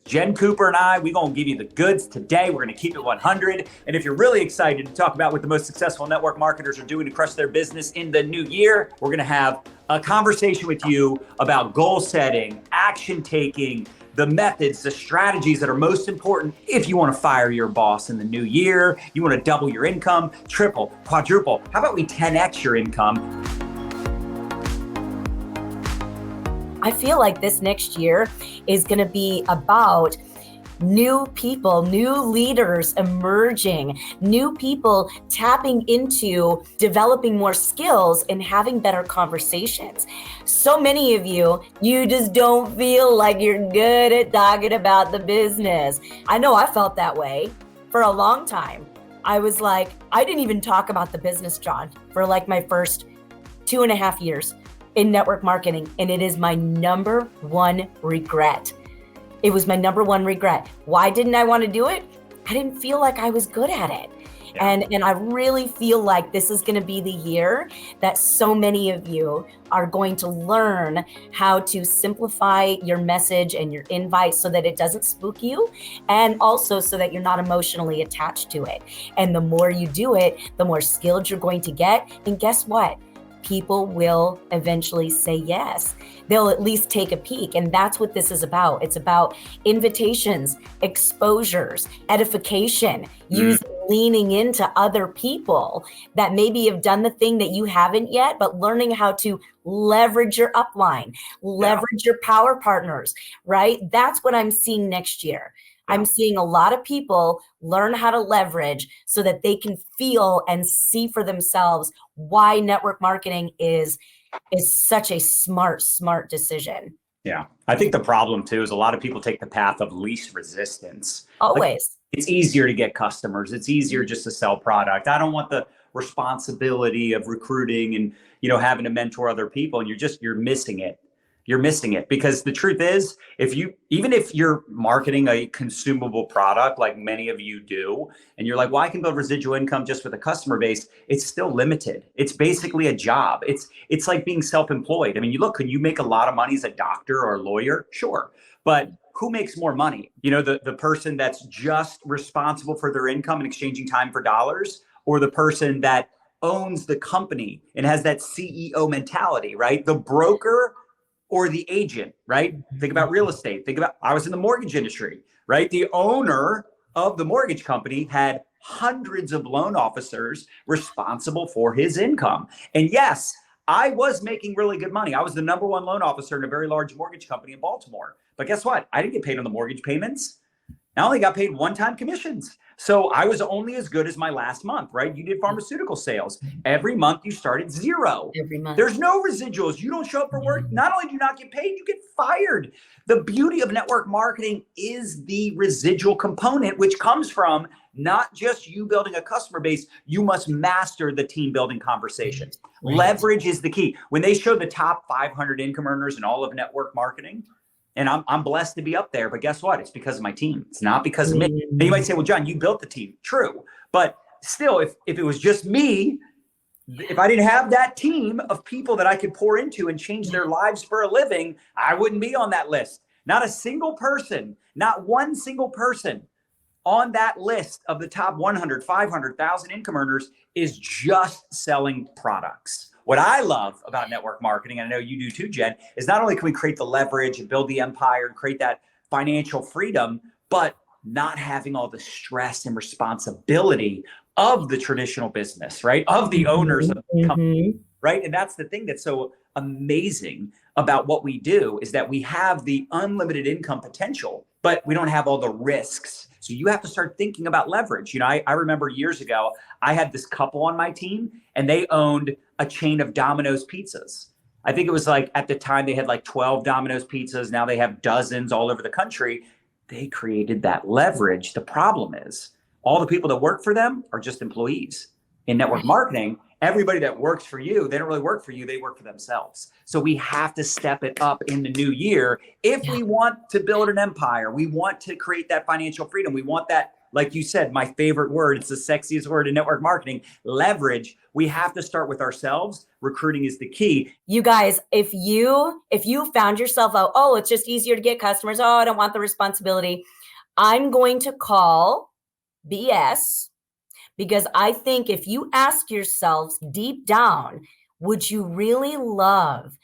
Jenn Cooper and we're going to give you the goods today. We're going to keep it 100. And if you're really excited to talk about what the most successful network marketers are doing to crush their business in the new year, we're going to have a conversation with you about goal setting, action taking, the methods, the strategies that are most important if you want to fire your boss in the new year, you want to double your income, triple, quadruple. How about we 10x your income? I feel like this next year is going to be about new people, new leaders emerging, new people tapping into developing more skills and having better conversations. So many of you just don't feel like you're good at talking about the business. I know I felt that way for a long time. I was like, I didn't even talk about the business, John, for like my first 2.5 years in network marketing. And it is my number one regret. It was my number one regret. Why didn't I want to do it? I didn't feel like I was good at it. Yeah. And I really feel like this is going to be the year that so many of you are going to learn how to simplify your message and your invite so that it doesn't spook you, and also so that you're not emotionally attached to it. And the more you do it, the more skilled you're going to get. And guess what? People will eventually say yes. They'll at least take a peek. And that's what this is about. It's about invitations, exposures, edification, leaning into other people that maybe have done the thing that you haven't yet, but learning how to leverage your upline, leverage your power partners, right? That's what I'm seeing next year. I'm seeing a lot of people learn how to leverage so that they can feel and see for themselves why network marketing is such a smart decision. Yeah. I think the problem too is a lot of people take the path of least resistance. Always. Like, it's easier to get customers. It's easier just to sell product. I don't want the responsibility of recruiting and, having to mentor other people, and you're missing it. You're missing it, because the truth is, even if you're marketing a consumable product like many of you do, and you're like, well, I can build residual income just with a customer base, it's still limited. It's basically a job. It's like being self-employed. I mean, can you make a lot of money as a doctor or a lawyer? Sure. But who makes more money? The person that's just responsible for their income and exchanging time for dollars, or the person that owns the company and has that CEO mentality, right? The broker or the agent, right? Think about real estate. I was in the mortgage industry, right? The owner of the mortgage company had hundreds of loan officers responsible for his income. And yes, I was making really good money. I was the number one loan officer in a very large mortgage company in Baltimore. But guess what? I didn't get paid on the mortgage payments. I only got paid one-time commissions. So I was only as good as my last month, right? You did pharmaceutical sales. Every month you start at zero. Every month. There's no residuals. You don't show up for work. Not only do you not get paid, you get fired. The beauty of network marketing is the residual component, which comes from not just you building a customer base. You must master the team building conversation. Right. Leverage is the key. When they show the top 500 income earners in all of network marketing, and I'm blessed to be up there, but guess what? It's because of my team. It's not because of me. And you might say, well, John, you built the team. True. But still, if it was just me, if I didn't have that team of people that I could pour into and change their lives for a living, I wouldn't be on that list. Not a single person, not one single person on that list of the top 100, 500,000 income earners is just selling products. What I love about network marketing, and I know you do too, Jen, is not only can we create the leverage and build the empire and create that financial freedom, but not having all the stress and responsibility of the traditional business, right? Of the owners of the company, right? And that's the thing that's so amazing about what we do, is that we have the unlimited income potential, but we don't have all the risks. So you have to start thinking about leverage. I remember years ago, I had this couple on my team, and they owned a chain of Domino's pizzas. I think it was like, at the time they had like 12 Domino's pizzas. Now they have dozens all over the country. They created that leverage. The problem is all the people that work for them are just employees. In network marketing, everybody that works for you, they don't really work for you. They work for themselves. So we have to step it up in the new year. If we want to build an empire, we want to create that financial freedom. We want that like you said, my favorite word, it's the sexiest word in network marketing, leverage. We have to start with ourselves. Recruiting is the key. You guys, if you found yourself out, oh, it's just easier to get customers. Oh, I don't want the responsibility. I'm going to call BS, because I think if you ask yourselves deep down, would you really love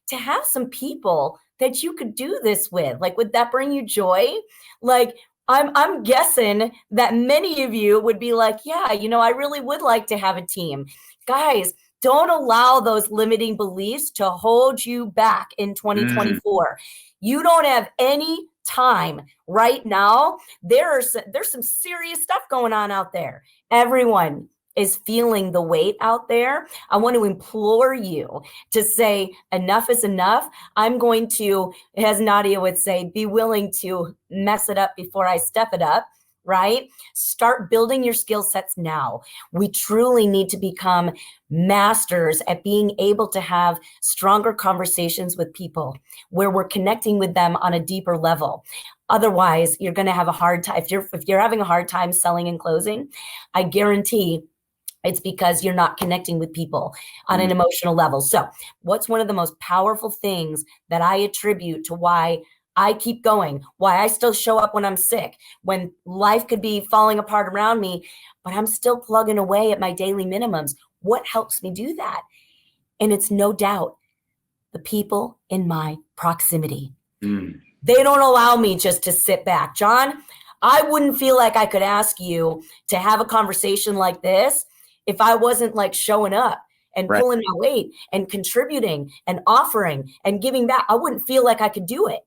to have some people that you could do this with? Like, would that bring you joy? Like, I'm guessing that many of you would be like, yeah, I really would like to have a team. Guys, don't allow those limiting beliefs to hold you back in 2024. You don't have any time right now. There's some serious stuff going on out there. Everyone is feeling the weight out there. I want to implore you to say enough is enough. I'm going to, as Nadya would say, be willing to mess it up before I step it up, right? Start building your skill sets now. We truly need to become masters at being able to have stronger conversations with people where we're connecting with them on a deeper level. Otherwise, you're going to have a hard time. If you're having a hard time selling and closing, I guarantee it's because you're not connecting with people on an emotional level. So what's one of the most powerful things that I attribute to why I keep going, why I still show up when I'm sick, when life could be falling apart around me, but I'm still plugging away at my daily minimums? What helps me do that? And it's no doubt the people in my proximity. They don't allow me just to sit back. John, I wouldn't feel like I could ask you to have a conversation like this if I wasn't like showing up and pulling my weight and contributing and offering and giving back. I wouldn't feel like I could do it.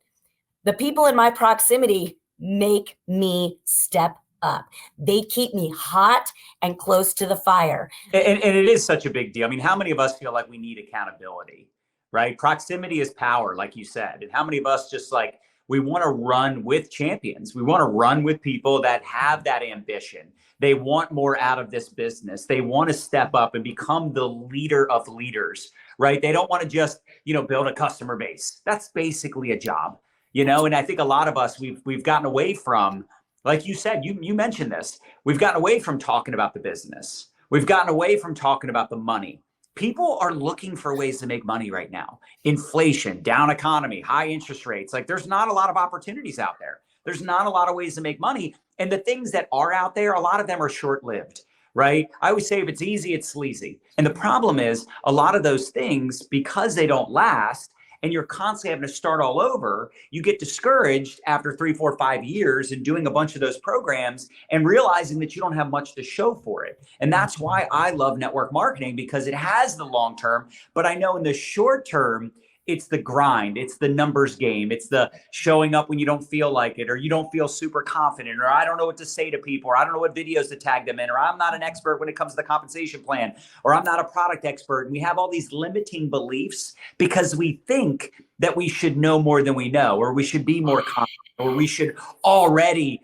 The people in my proximity make me step up. They keep me hot and close to the fire. And it is such a big deal. I mean, how many of us feel like we need accountability, right? Proximity is power, like you said. And how many of us just like, we want to run with champions. We want to run with people that have that ambition. They want more out of this business. They want to step up and become the leader of leaders, right? They don't want to just, build a customer base. That's basically a job, and I think a lot of us, we've gotten away from, like you said, you mentioned this, we've gotten away from talking about the business. We've gotten away from talking about the money. People are looking for ways to make money right now. Inflation, down economy, high interest rates. Like there's not a lot of opportunities out there. There's not a lot of ways to make money. And the things that are out there, a lot of them are short-lived, right? I always say if it's easy, it's sleazy. And the problem is a lot of those things, because they don't last, and you're constantly having to start all over, you get discouraged after 3, 4, 5 years and doing a bunch of those programs and realizing that you don't have much to show for it. And that's why I love network marketing, because it has the long term, but I know in the short term, it's the grind, it's the numbers game, it's the showing up when you don't feel like it, or you don't feel super confident, or I don't know what to say to people, or I don't know what videos to tag them in, or I'm not an expert when it comes to the compensation plan, or I'm not a product expert. And we have all these limiting beliefs because we think that we should know more than we know, or we should be more confident, or we should already,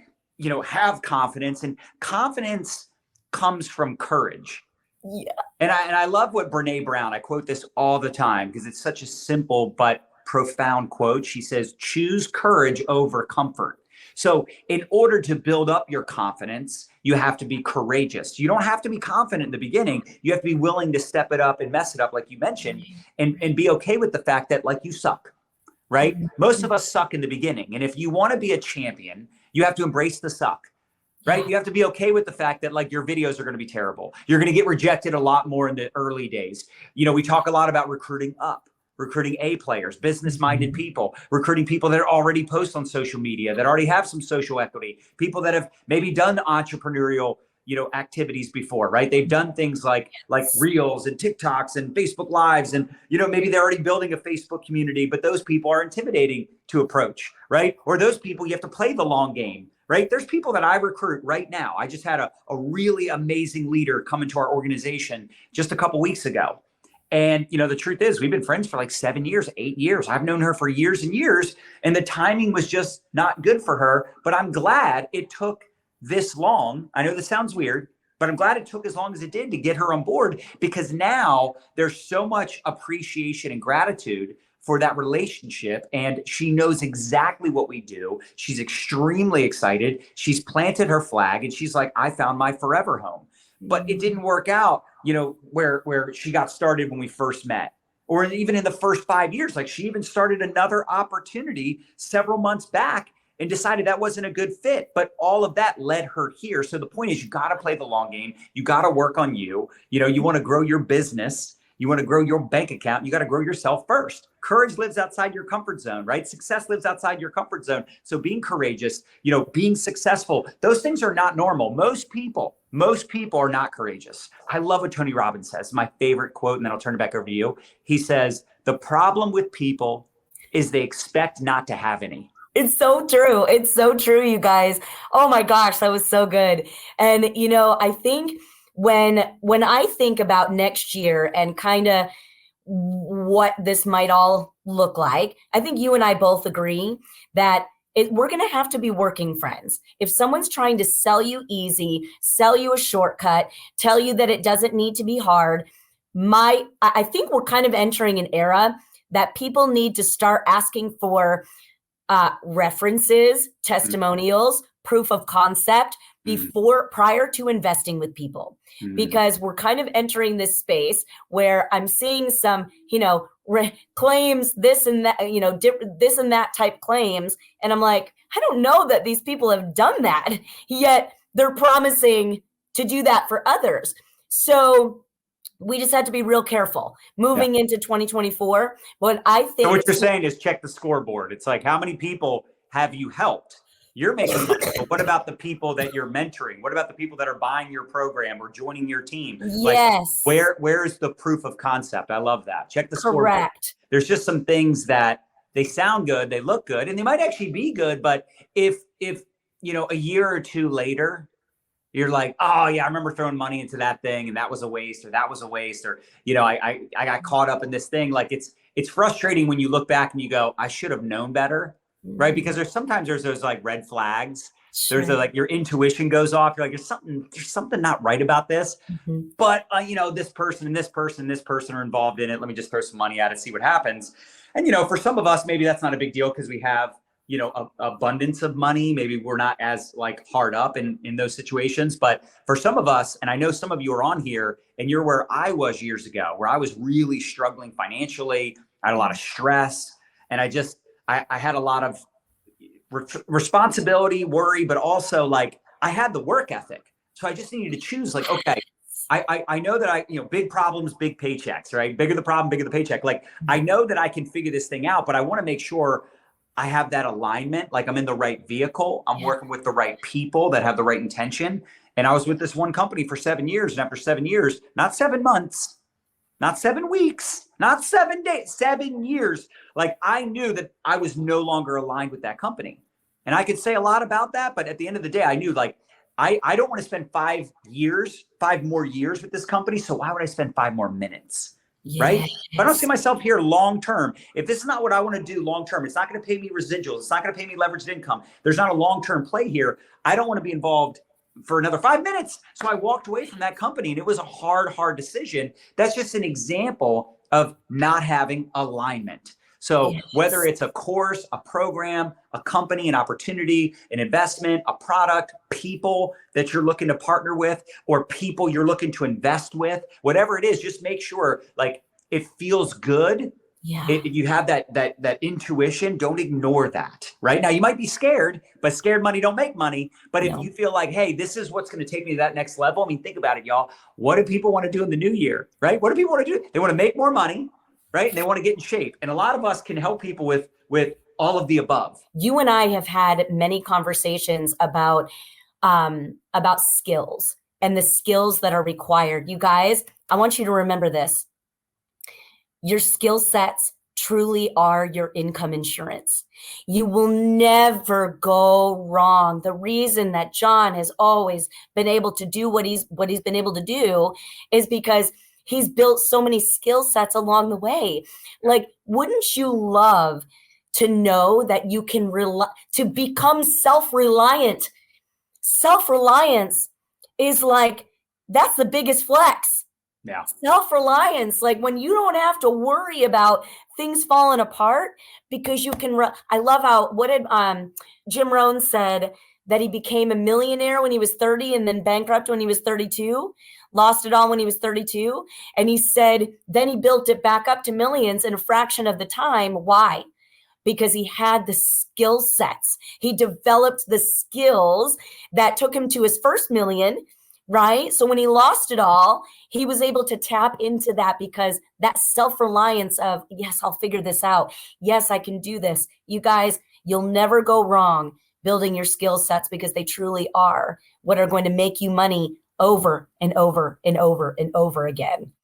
have confidence. And confidence comes from courage. Yeah. And I love what Brene Brown, I quote this all the time because it's such a simple but profound quote. She says, choose courage over comfort. So in order to build up your confidence, you have to be courageous. You don't have to be confident in the beginning. You have to be willing to step it up and mess it up, like you mentioned, and be okay with the fact that like you suck, right? Most of us suck in the beginning. And if you want to be a champion, you have to embrace the suck. Right? You have to be okay with the fact that like your videos are going to be terrible. You're going to get rejected a lot more in the early days. We talk a lot about recruiting up, recruiting A players, business-minded people, recruiting people that already post on social media, that already have some social equity, people that have maybe done entrepreneurial, activities before, right? They've done things like Reels and TikToks and Facebook Lives. And, maybe they're already building a Facebook community, but those people are intimidating to approach, right? Or those people, you have to play the long game. Right? There's people that I recruit right now. I just had a really amazing leader come into our organization just a couple weeks ago. And, the truth is we've been friends for like 7 years, 8 years. I've known her for years and years. And the timing was just not good for her. But I'm glad it took this long. I know this sounds weird, but I'm glad it took as long as it did to get her on board, because now there's so much appreciation and gratitude for that relationship. And she knows exactly what we do. She's extremely excited. She's planted her flag and she's like, I found my forever home. But it didn't work out, where she got started when we first met, or even in the first 5 years. Like, she even started another opportunity several months back and decided that wasn't a good fit. But all of that led her here. So the point is, you got to play the long game. You got to work on you. You want to grow your business. You want to grow your bank account. You got to grow yourself first. Courage lives outside your comfort zone, right? Success lives outside your comfort zone. So being courageous, being successful, those things are not normal. Most people are not courageous. I love what Tony Robbins says, my favorite quote, and then I'll turn it back over to you. He says, the problem with people is they expect not to have any. It's so true. It's so true, you guys. Oh my gosh, that was so good. And, I think when I think about next year and kind of what this might all look like, I think you and I both agree that we're going to have to be working friends. If someone's trying to sell you easy, sell you a shortcut, tell you that it doesn't need to be hard, I think we're kind of entering an era that people need to start asking for references, testimonials, proof of concept prior to investing with people, because we're kind of entering this space where I'm seeing some, claims, this and that, this and that type claims. And I'm like, I don't know that these people have done that, yet they're promising to do that for others. So we just had to be real careful moving into 2024. But I think what you're saying is check the scoreboard. It's like, how many people have you helped? You're making money, but what about the people that you're mentoring? What about the people that are buying your program or joining your team? Yes. Like, where's the proof of concept? I love that. Check the scoreboard. Correct. There's just some things that they sound good, they look good, and they might actually be good. But if a year or two later, you're like, oh yeah, I remember throwing money into that thing and that was a waste, or I got caught up in this thing. Like, it's frustrating when you look back and you go, I should have known better. Right. Because there's those like red flags. Sure. There's your intuition goes off. You're like, there's something not right about this. But, this person and this person are involved in it. Let me just throw some money at it, see what happens. And, for some of us, maybe that's not a big deal because we have, abundance of money. Maybe we're not as hard up in those situations. But for some of us, and I know some of you are on here and you're where I was years ago, where I was really struggling financially. I had a lot of stress, and I had a lot of responsibility, worry, but also I had the work ethic. So I just needed to choose okay, I know that big problems, big paychecks, right? Bigger the problem, bigger the paycheck. I know that I can figure this thing out, but I want to make sure I have that alignment. I'm in the right vehicle. I'm working with the right people that have the right intention. And I was with this one company for 7 years. And after 7 years, not 7 months, not 7 weeks, not 7 days, 7 years. I knew that I was no longer aligned with that company. And I could say a lot about that, but at the end of the day, I knew I don't want to spend 5 more years with this company. So why would I spend 5 more minutes? Yes. Right? If I don't see myself here long-term, if this is not what I want to do long-term, it's not going to pay me residuals. It's not going to pay me leveraged income. There's not a long-term play here. I don't want to be involved for another 5 minutes. So I walked away from that company, and it was a hard decision. That's just an example of not having alignment. So whether it's a course, a program, a company, an opportunity, an investment, a product, people that you're looking to partner with, or people you're looking to invest with, whatever it is, just make sure it feels good. Yeah. You have that intuition. Don't ignore that. Right now, you might be scared, but scared money don't make money. But if you feel hey, this is what's going to take me to that next level. I mean, think about it, y'all. What do people want to do in the new year? Right? What do people want to do? They want to make more money, right? And they want to get in shape. And a lot of us can help people with all of the above. You and I have had many conversations about skills and the skills that are required. You guys, I want you to remember this. Your skill sets truly are your income insurance. You will never go wrong. The reason that John has always been able to do what he's been able to do is because he's built so many skill sets along the way. Wouldn't you love to know that you can to become self-reliant? Self-reliance is that's the biggest flex. Yeah. Self-reliance, like when you don't have to worry about things falling apart because you can I love how, what did Jim Rohn said, that he became a millionaire when he was 30 and then bankrupt when he was 32, lost it all when he was 32. And he said, then he built it back up to millions in a fraction of the time. Why? Because he had the skill sets. He developed the skills that took him to his first million, right? So when he lost it all, he was able to tap into that because that self-reliance of, yes, I'll figure this out. Yes, I can do this. You guys, you'll never go wrong building your skill sets because they truly are what are going to make you money over and over and over and over again.